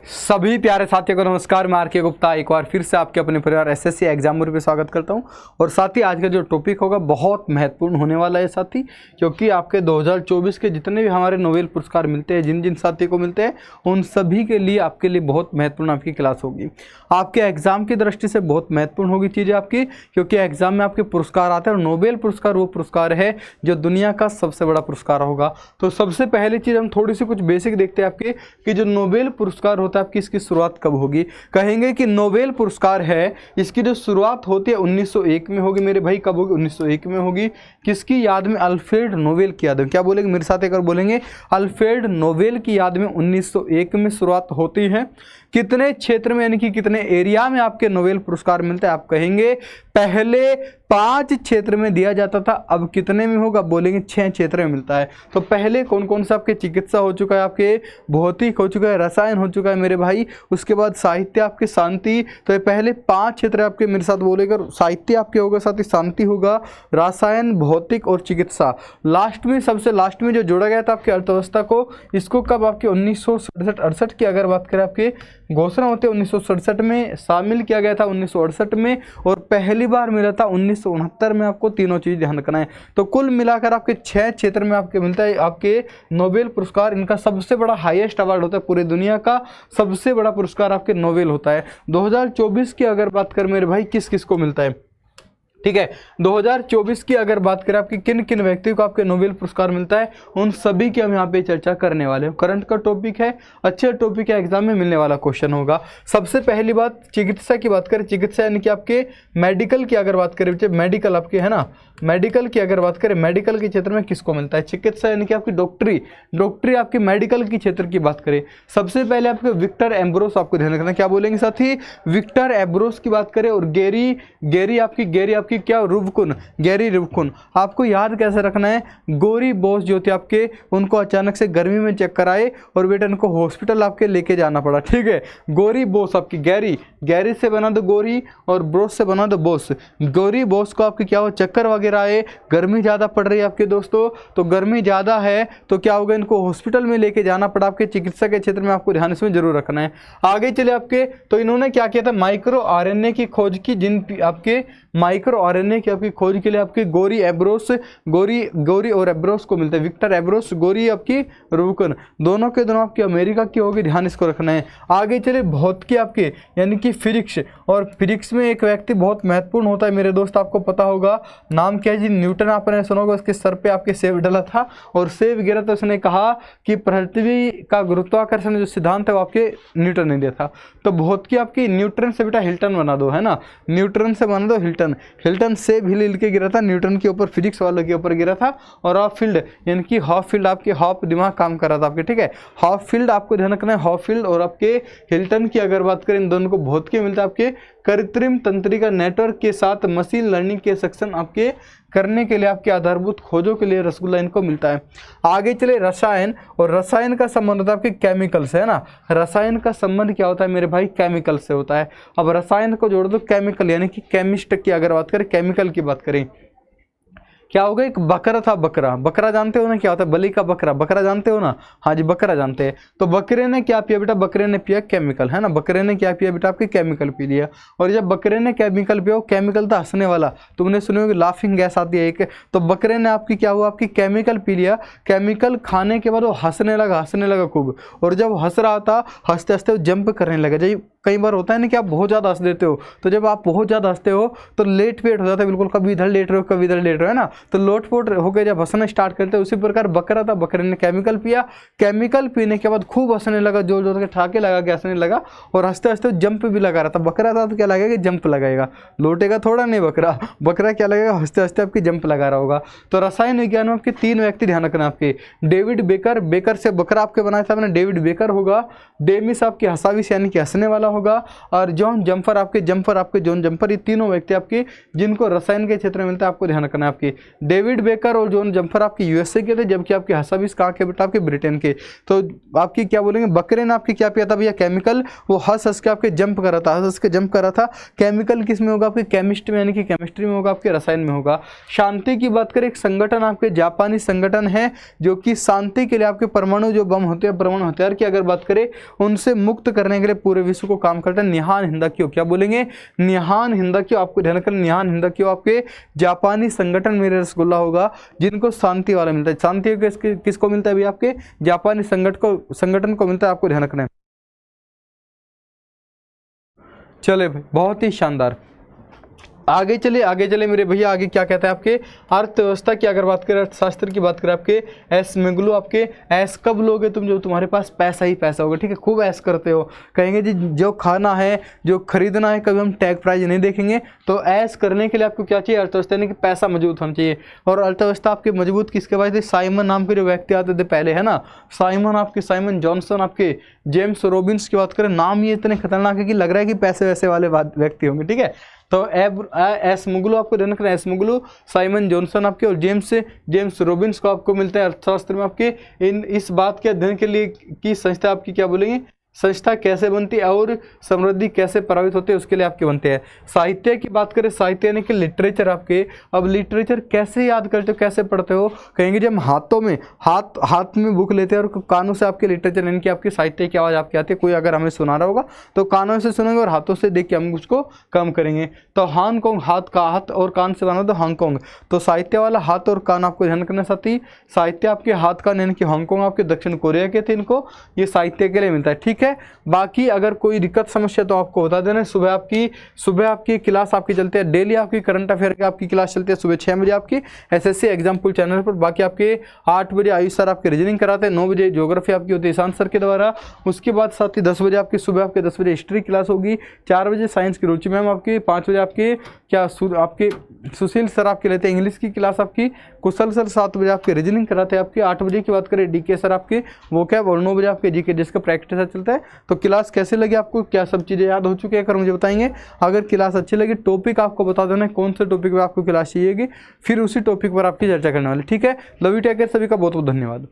सभी प्यारे साथियों को नमस्कार। मैं आर के गुप्ता एक बार फिर से आपके अपने परिवार एसएससी एग्जाम पे स्वागत करता हूं। और साथ ही आज का जो टॉपिक होगा बहुत महत्वपूर्ण होने वाला है साथी, क्योंकि आपके 2024 के जितने भी हमारे नोबेल पुरस्कार मिलते हैं, जिन जिन साथियों को मिलते हैं, उन सभी के लिए आपके लिए बहुत महत्वपूर्ण आपकी क्लास होगी। आपके एग्जाम की दृष्टि से बहुत महत्वपूर्ण होगी चीज़ें आपकी, क्योंकि एग्जाम में आपके पुरस्कार आते हैं और नोबेल पुरस्कार वो पुरस्कार है जो दुनिया का सबसे बड़ा पुरस्कार होगा। तो सबसे पहली चीज़ हम थोड़ी सी कुछ बेसिक देखते हैं आपके कि जो नोबेल पुरस्कार होता है आपकी इसकी शुरुआत कब होगी। कहेंगे कि नोबेल पुरस्कार है, इसकी जो शुरुआत होती है 1901 में होगी मेरे भाई। कब होगी? 1901 में होगी। किसकी याद में? अल्फ्रेड नोबेल की याद में। क्या बोलेंगे मेरे साथ एक बार बोलेंगे? अल्फ्रेड नोबेल की याद में 1901 में शुरुआत होती है। कितने क्षेत्र में यानी कि कितने एरिया में आपके नोबेल पुरस्कार मिलते हैं? आप कहेंगे पहले 5 क्षेत्र में दिया जाता था, अब कितने में होगा? बोलेंगे 6 क्षेत्र में मिलता है। तो पहले कौन कौन सा? आपके चिकित्सा हो चुका है, आपके भौतिक हो चुका है, रसायन हो चुका है मेरे भाई, उसके बाद साहित्य, आपके शांति। तो ये पहले 5 क्षेत्र आपके मेरे साथ बोलेगा। साहित्य आपके होगा, साथ ही शांति होगा, रसायन, भौतिक और चिकित्सा। लास्ट में, सबसे लास्ट में जो जोड़ा गया था आपकी अर्थव्यवस्था को, इसको कब? आपके 1967-68 की अगर बात करें, आपके घोषणा होती है 1967 में, शामिल किया गया था 1968 में, और पहली बार मिला था 1969 में। आपको तीनों चीज़ ध्यान रखना है। तो कुल मिलाकर आपके 6 क्षेत्र में आपके मिलता है आपके नोबेल पुरस्कार। इनका सबसे बड़ा हाईएस्ट अवार्ड होता है, पूरी दुनिया का सबसे बड़ा पुरस्कार आपके नोबेल होता है। 2024 की अगर बात करें मेरे भाई, किस किस को मिलता है? ठीक है, 2024 की अगर बात करें आपकी किन किन व्यक्तियों को आपके नोबेल पुरस्कार मिलता है, उन सभी की हम यहाँ पे चर्चा करने वाले हैं। करंट का टॉपिक है, अच्छे टॉपिक है, एग्जाम में मिलने वाला क्वेश्चन होगा। सबसे पहली बात चिकित्सा की बात करें। चिकित्सा यानी कि आपके मेडिकल की अगर बात करें, मेडिकल आपके है ना, मेडिकल की अगर बात करें, मेडिकल के क्षेत्र में किसको मिलता है? चिकित्सा यानी कि आपकी डॉक्टरी आपकी मेडिकल की क्षेत्र की बात करें, सबसे पहले आपके विक्टर एम्ब्रोस आपको ध्यान रखना। क्या बोलेंगे साथी? विक्टर एम्ब्रोस की बात करें। और गेरी आपकी क्या? रुबकुन, गैरी रुबकुन। आपको याद कैसे रखना है? गोरी बोस जो थे आपके, उनको अचानक से गर्मी में चक्कर आए और बेटा इनको हॉस्पिटल आपके लेके जाना पड़ा। ठीक है, गोरी बोस आपकी, गैरी से बना दो गोरी और ब्रोस से बना दो बोस। गोरी बोस को आपके क्या हो? चक्कर वगैरह आए, गर्मी ज़्यादा पड़ रही है आपके दोस्तों, तो गर्मी ज़्यादा है तो क्या होगा? इनको हॉस्पिटल में लेके जाना पड़ा। आपके चिकित्सा के क्षेत्र में आपको ध्यान इसमें जरूर रखना है। आगे चले आपके, तो इन्होंने क्या किया था? माइक्रो आरएनए की खोज की। जिन आपके माइक्रो आरएनए की आपकी खोज के लिए आपके गोरी और एब्रोस को मिलता है। विक्टर एब्रोस, गोरी आपकी रुबकुन, दोनों के दोनों आपकी अमेरिका की होगी, ध्यान इसको रखना है। आगे चले भौतिकी आपके यानी कि फिजिक्स, और फिजिक्स में एक व्यक्ति बहुत महत्वपूर्ण होता है मेरे दोस्त, आपको पता होगा नाम क्या है जी? न्यूटन। आपने सुना होगा, उसके सर पे आपके सेब डला था और सेब गिरा तो उसने कहा कि पृथ्वी का गुरुत्वाकर्षण जो सिद्धांत है वो आपके न्यूटन ने दिया था। तो भौतिकी आपकी न्यूटन से बेटा हिल्टन बना दो, है ना, न्यूटन से बना दो हिल्टन से भी हिल के गिरा था, न्यूटन के ऊपर, फिजिक्स वालों के ऊपर गिरा था। और हॉपफील्ड यानी कि हॉपफील्ड आपके, हॉप दिमाग काम कर रहा था आपके। ठीक है, हॉपफील्ड आपको ध्यान रखना है। हॉपफील्ड और आपके हिल्टन की अगर बात करें, इन दोनों को भौतिकी मिलता है आपके कृत्रिम तंत्रिका नेटवर्क के साथ मशीन लर्निंग के सेक्शन आपके करने के लिए, आपके आधारभूत खोजों के लिए रसगुल्ला इनको मिलता है। आगे चले रसायन, और रसायन का संबंध होता है आपके केमिकल से, है ना। रसायन का संबंध क्या होता है मेरे भाई? केमिकल से होता है। अब रसायन को जोड़ दो केमिकल, यानी कि केमिस्ट की अगर बात करें, केमिकल की बात करें, क्या होगा? एक बकरा था, बकरा जानते हो ना क्या होता है? बलि का बकरा जानते हो ना? हाँ जी, बकरा जानते हैं। तो बकरे ने क्या पिया बेटा? बकरे ने पिया केमिकल, है ना। बकरे ने क्या पिया बेटा? आपके केमिकल पी लिया। और जब बकरे ने केमिकल पिया, वो केमिकल था हंसने वाला, तुमने सुने होगी लाफिंग गैस आती है एक। तो बकरे ने आपकी क्या हुआ? आपकी केमिकल पी लिया। केमिकल खाने के बाद वो हंसने लगा खूब। और जब हंस रहा था, हंसते हंसते वो जंप करने लगा। जब कई बार होता है ना कि आप बहुत ज़्यादा हंस देते हो, तो जब आप बहुत ज़्यादा हंसते हो तो लेट पेट हो जाता है बिल्कुल, कभी इधर लेट रहे हो कभी इधर लेट रहे हो, है ना। तो लोटपोट होकर जब हंसना स्टार्ट करते हैं, उसी प्रकार बकरा था, बकरे ने केमिकल पिया। केमिकल पीने के बाद खूब हंसने लगा, जोर जोर के ठाके लगा के हंसने लगा, और हंसते हंसते जंप भी लगा रहा था। बकरा था तो क्या लगेगा? जंप लगाएगा, लोटेगा थोड़ा नहीं बकरा क्या लगेगा? हंसते हंसते आपकी जंप लगा रहा होगा। तो रसायन विज्ञान में आपके 3 व्यक्ति ध्यान रखना आपके। डेविड बेकर से बकरा आपके बनाया था आपने, डेविड बेकर होगा। डेमिस आपकी हंसाविस यानी कि हंसने वाला होगा, और जॉन जम्पर आपके जॉन जम्पर, ये तीनों व्यक्ति आपके जिनको रसायन के क्षेत्र में मिलता है, आपको ध्यान रखना है। आपकी डेविड बेकर और जॉन जम्पर आपके यूएसए के थे, जबकि आपके हसाबिस कहाँ के बेटा, आपके ब्रिटेन के। तो आपकी क्या बोलेंगे, बकरे ने आपकी क्या पिया था भैया, केमिकल, वो हंस के आपके जंप कर रहा था, हंस के जंप कर रहा था। केमिकल किस में होगा, आपके केमिस्ट्री में, यानी कि केमिस्ट्री में होगा, आपके रसायन में होगा। शांति की बात करें, एक संगठन आपके जापानी संगठन है जो कि शांति के लिए आपके परमाणु जो बम होते हैं, परमाणु हथियार की अगर बात करें, उनसे मुक्त करने के लिए पूरे विश्व को काम करता है। निहान हिंदाक्यो, क्या बोलेंगे, निहान हिंदाक्यो, आपको ध्यान रखना, निहान हिंदाक्यो आपके जापानी संगठन में रसगुल्ला होगा जिनको शांति वाला मिलता है। शांति किसको मिलता है भी, आपके जापानी संगठन को मिलता है, आपको ध्यान रखना है। चले भाई, बहुत ही शानदार। आगे चले मेरे भैया, आगे क्या कहता है आपके अर्थव्यवस्था की अगर बात करें, अर्थशास्त्र की बात करें, आपके ऐस मिगलू, आपके ऐस कब लोगे तुम, जो तुम्हारे पास पैसा ही पैसा होगा, ठीक है, खूब ऐस करते हो, कहेंगे जी जो खाना है, जो खरीदना है, कभी हम टैग प्राइस नहीं देखेंगे। तो ऐस करने के लिए आपको क्या चाहिए, अर्थव्यवस्था, यानी कि पैसा मजबूत होना चाहिए। और अर्थव्यवस्था आपकी मजबूत किसके बाद थे, साइमन नाम के जो व्यक्ति आते थे पहले, है ना, साइमन जॉनसन, आपके जेम्स रॉबिन्स की बात करें, नाम ये इतने खतरनाक है कि लग रहा है कि पैसे वैसे वाले व्यक्ति होंगे, ठीक है। तो एस मुगलू आपको ध्यान रखना है, एस मुगलू, साइमन जॉनसन आपके, और जेम्स रॉबिन्स को आपको मिलता है अर्थशास्त्र में आपके। इस बात के अध्ययन के लिए की संस्था आपकी क्या बोलेंगे, संस्था कैसे बनती है और समृद्धि कैसे प्रभावित होते हैं, उसके लिए आपके बनते हैं। साहित्य की बात करें, साहित्य यानी कि लिटरेचर आपके, अब लिटरेचर कैसे याद करते हो, कैसे पढ़ते हो, कहेंगे जब हाथों में हाथ में बुक लेते हैं और कानों से आपके लिटरेचर यानी कि आपकी साहित्य की आवाज़ आपकी आती है। कोई अगर हमें सुना रहा होगा तो कानों से सुनेंगे और हाथों से देख के हम उसको कम करेंगे। तो हांगकॉन्ग, हाथ और कान से बना तो हांगकॉन्ग, तो साहित्य वाला हाथ और कान आपको ध्यान रखना साथी। साहित्य आपके हाथ कान यानी कि हांगकॉन्ग आपके दक्षिण कोरिया के थे, इनको ये साहित्य के लिए मिलता है, ठीक है। बाकी अगर कोई दिक्कत समस्या तो आपको बता देना। सुबह आपकी क्लास आपकी चलती है, डेली आपकी करंट अफेयर की आपकी क्लास चलती है सुबह 6 बजे आपकी एसएससी एग्जाम्पल चैनल पर। बाकी आपके 8 बजे आयुष सर आपके रीजनिंग कराते हैं, 9 बजे ज्योग्राफी आपकी होती है ईशांत सर के द्वारा। उसके बाद साथ ही 10 बजे आपकी सुबह आपके 10 बजे हिस्ट्री क्लास होगी, 4 बजे साइंस की रुचि मैम आपकी, 5 बजे आपके आपके सुशील सर आपके लेते हैं इंग्लिश की क्लास आपकी, कुशल सर 7 बजे आपके रीजनिंग कराते हैं आपकी, 8 बजे की बात करें डीके सर आपके वो क्या, और 9 बजे आपके जीके जिसका प्रैक्टिस चलता है। तो क्लास कैसे लगी आपको, क्या सब चीज़ें याद हो चुकी है, अगर मुझे बताएंगे। अगर क्लास अच्छी लगी, टॉपिक आपको बता देना है कौन से टॉपिक पर आपको क्लास चाहिएगी, फिर उसी टॉपिक पर आपकी चर्चा करने वाले, ठीक है। लव यू, टेक केयर, सभी का बहुत बहुत धन्यवाद।